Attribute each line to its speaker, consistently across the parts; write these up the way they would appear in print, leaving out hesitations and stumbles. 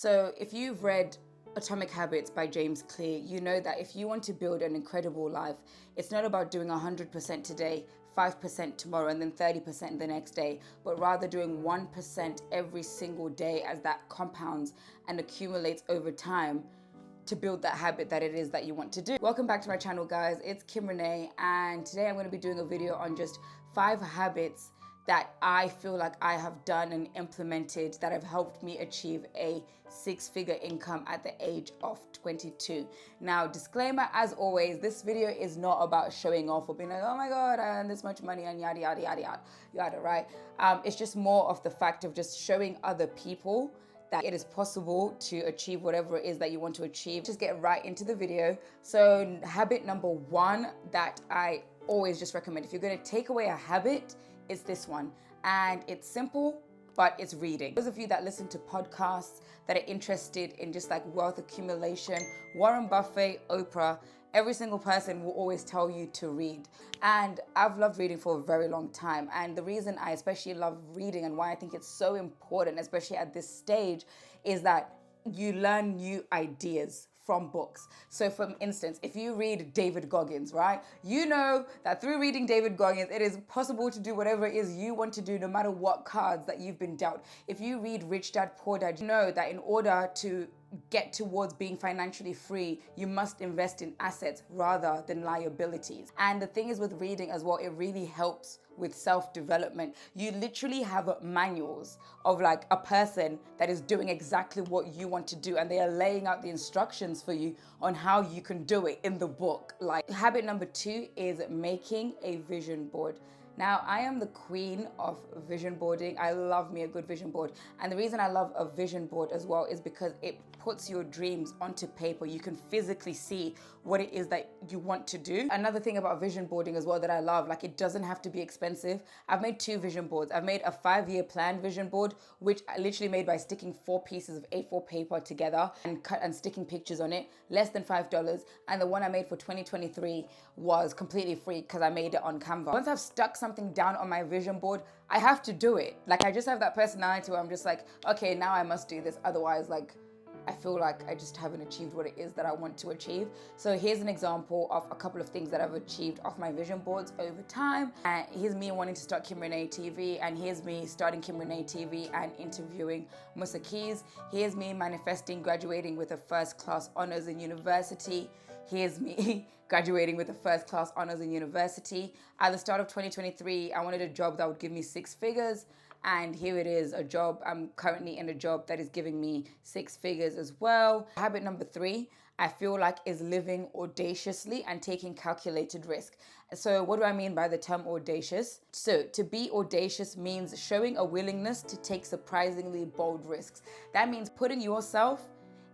Speaker 1: So if you've read Atomic Habits by James Clear, you know that if you want to build an incredible life, it's not about doing 100% today, 5% tomorrow, and then 30% the next day, but rather doing 1% every single day as that compounds and accumulates over time to build that habit that it is that you want to do. Welcome back to my channel, guys. It's Kim Renee, and today I'm going to be doing a video on just 5 habits that I feel like I have done and implemented that have helped me achieve a 6-figure income at the age of 22. Now, disclaimer, as always, this video is not about showing off or being like, oh my God, I earned this much money and yada, yada, yada, yada, yada, right? It's just more of the fact of just showing other people that it is possible to achieve whatever it is that you want to achieve. Just get right into the video. So habit number 1 that I always just recommend, if you're gonna take away a habit, it's this one. And it's simple, but it's reading. Those of you that listen to podcasts that are interested in just like wealth accumulation, Warren Buffett, Oprah, every single person will always tell you to read. And I've loved reading for a very long time. And the reason I especially love reading and why I think it's so important, especially at this stage, is that you learn new ideas from books. So for instance, if you read David Goggins, right? You know that through reading David Goggins, it is possible to do whatever it is you want to do, no matter what cards that you've been dealt. If you read Rich Dad, Poor Dad, you know that in order to get towards being financially free, you must invest in assets rather than liabilities. And the thing is with reading as well, it really helps with self-development. You literally have manuals of like a person that is doing exactly what you want to do, and they are laying out the instructions for you on how you can do it in the book. Like habit number 2 is making a vision board. Now, I am the queen of vision boarding. I love me a good vision board. And the reason I love a vision board as well is because it puts your dreams onto paper. You can physically see what it is that you want to do. Another thing about vision boarding as well that I love, like it doesn't have to be expensive. I've made 2 vision boards. I've made a 5-year plan vision board, which I literally made by sticking 4 pieces of A4 paper together and cut and sticking pictures on it, less than $5. And the one I made for 2023 was completely free because I made it on Canva. Once I've stuck something down on my vision board, I have to do it. Like I just have that personality where I'm just like, okay, now I must do this. Otherwise, like, I feel like I just haven't achieved what it is that I want to achieve. So here's an example of a couple of things that I've achieved off my vision boards over time. And here's me wanting to start Kim Renee TV, and here's me starting Kim Renee TV and interviewing Musa Keys. Here's me manifesting graduating with a first-class honors in university. Here's me graduating with a first-class honors in university. At the start of 2023, I wanted a job that would give me 6 figures. And here it is, a job. I'm currently in a job that is giving me 6 figures as well. Habit number 3, I feel like, is living audaciously and taking calculated risk. So what do I mean by the term audacious? So to be audacious means showing a willingness to take surprisingly bold risks. That means putting yourself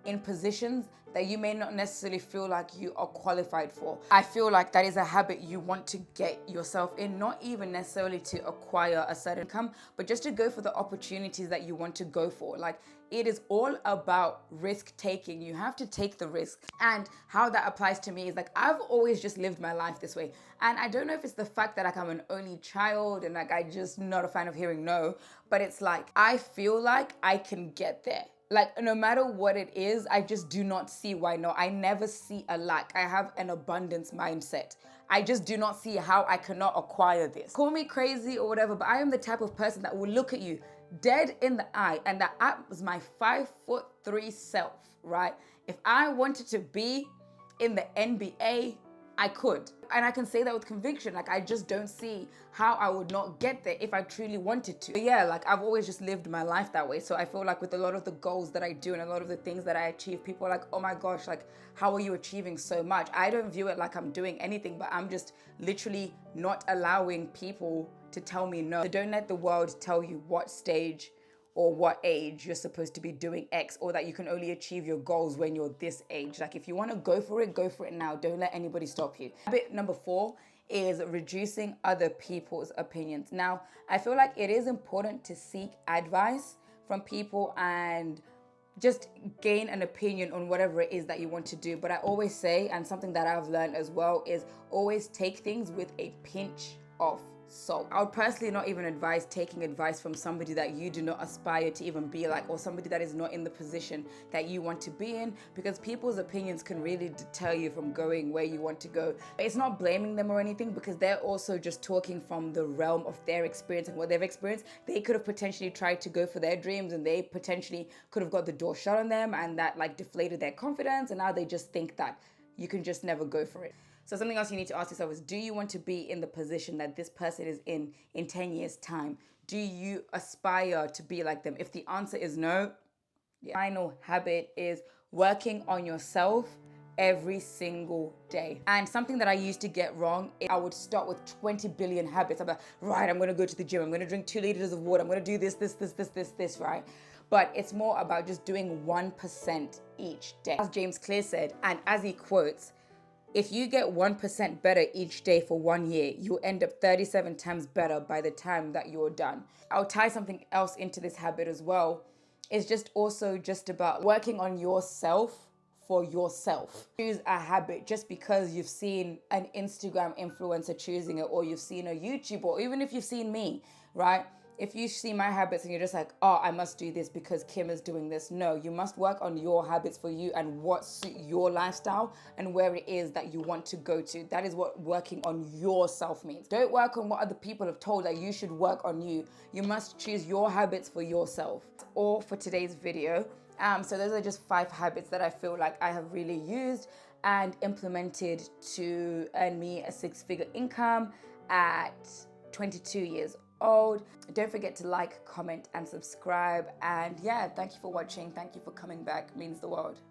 Speaker 1: in positions that you may not necessarily feel like you are qualified for. I feel like that is a habit you want to get yourself in, not even necessarily to acquire a certain income, but just to go for the opportunities that you want to go for. Like it is all about risk taking. You have to take the risk. And how that applies to me is like, I've always just lived my life this way. And I don't know if it's the fact that like I'm an only child and like I just not a fan of hearing no, but it's like, I feel like I can get there. Like no matter what it is, I just do not see why no. I never see a lack. I have an abundance mindset. I just do not see how I cannot acquire this. Call me crazy or whatever, but I am the type of person that will look at you dead in the eye, and that was my 5'3" self, right? If I wanted to be in the NBA, I could. And I can say that with conviction. Like I just don't see how I would not get there if I truly wanted to. But yeah, like I've always just lived my life that way. So I feel like with a lot of the goals that I do and a lot of the things that I achieve, people are like, oh my gosh, like how are you achieving so much? I don't view it like I'm doing anything, but I'm just literally not allowing people to tell me no. So don't let the world tell you what stage or what age you're supposed to be doing X, or that you can only achieve your goals when you're this age. Like if you want to go for it now. Don't let anybody stop you. Habit number 4 is reducing other people's opinions. Now, I feel like it is important to seek advice from people and just gain an opinion on whatever it is that you want to do. But I always say, and something that I've learned as well, is always take things with a pinch of So I would personally not even advise taking advice from somebody that you do not aspire to even be like, or somebody that is not in the position that you want to be in, because people's opinions can really deter you from going where you want to go. It's not blaming them or anything, because they're also just talking from the realm of their experience and what they've experienced. They could have potentially tried to go for their dreams, and they potentially could have got the door shut on them, and that like deflated their confidence, and now they just think that you can just never go for it. So something else you need to ask yourself is, do you want to be in the position that this person is in 10 years time? Do you aspire to be like them? If the answer is no, the final habit is working on yourself every single day. And something that I used to get wrong is I would start with 20 billion habits. I'm like, right, I'm gonna go to the gym, I'm gonna drink 2 liters of water, I'm gonna do this, right? But it's more about just doing 1% each day. As James Clear said, and as he quotes, if you get 1% better each day for 1 year, you'll end up 37 times better by the time that you're done. I'll tie something else into this habit as well. It's just also just about working on yourself for yourself. Choose a habit just because you've seen an Instagram influencer choosing it, or you've seen a YouTuber, or even if you've seen me, right? If you see my habits and you're just like, oh, I must do this because Kim is doing this. No, you must work on your habits for you and what suit your lifestyle and where it is that you want to go to. That is what working on yourself means. Don't work on what other people have told that you should work on you. You must choose your habits for yourself. That's all for today's video. So those are just 5 habits that I feel like I have really used and implemented to earn me a 6-figure income at 22 years old. Don't forget to like, comment, and subscribe. And yeah, thank you for watching. Thank you for coming back. It means the world.